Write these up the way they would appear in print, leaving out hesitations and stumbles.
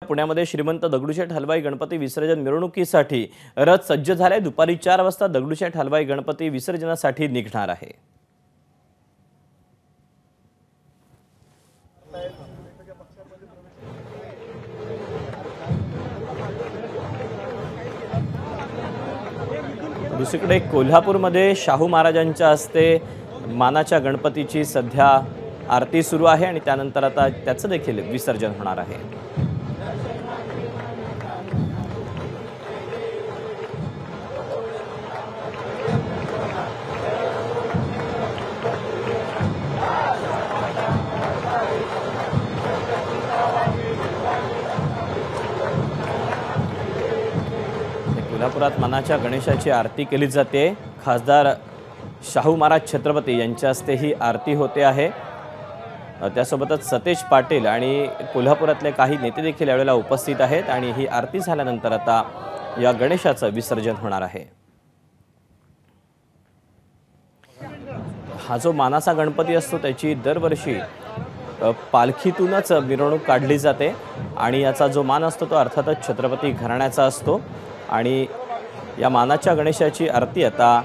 पुण्यामध्ये श्रीमंत दगडूशेठ हलवाई गणपती विसर्जन मिरवणुकीसाठी रथ सज्ज झाले। दुपारी 4 वाजता दगडूशेठ हलवाई गणपती विसर्जनासाठी निघणार आहे। दुसरीकडे कोल्हापूरमध्ये शाहू महाराजांच्या हस्ते मानाच्या गणपतीची सध्या आरती सुरू आहे आणि त्यानंतर आता त्याचं देखील विसर्जन होणार आहे। कोल्हापुरात मानाच्या गणेशाची आरती केली जाते। खासदार शाहू महाराज छत्रपती यांच्या हस्ते ही आरती होते आहे। त्यासोबतच सतेज पाटील आणि कोल्हापुरातले काही नेते देखील यावेळेला उपस्थित आहेत आणि ही आरती झाल्यानंतर आता या गणेशाचं विसर्जन होणार आहे। हा जो मानाचा गणपती असतो त्याची दरवर्षी पालखीतूनच मिरवणूक काढली जाते आणि याचा जो मान असतो तो अर्थातच छत्रपती घराण्याचा असतो आणि या मानाच्या गणेशाची आरती आता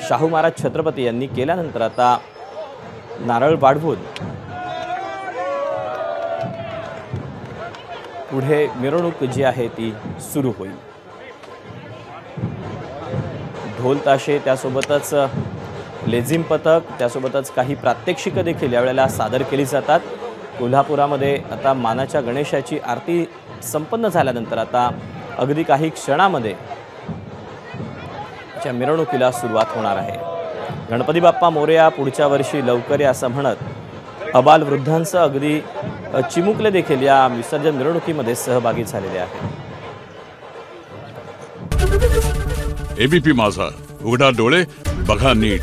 शाहू महाराज छत्रपती यांनी केल्यानंतर आता नारळ वाढवून पुढे मिरवणूक जी आहे ती सुरू होईल। ढोल ताशे त्यासोबतच लेझिम पथक त्यासोबतच काही प्रात्यक्षिक देखील यावेळेला सादर केली जातात। कोल्हापुरामध्ये आता मानाच्या गणेशाची आरती संपन्न झाल्यानंतर आता अगदी काही क्षणामध्ये त्या मिरवणुकीला सुरुवात होणार आहे। गणपती बाप्पा मोरया पुढच्या वर्षी लवकर या असं म्हणत अबाल वृद्धांसह अगदी चिमुकले देखील या विसर्जन मिरवणुकीमध्ये सहभागी झालेले आहेत। एबीपी माझा, उघडा डोळे बघा नीट।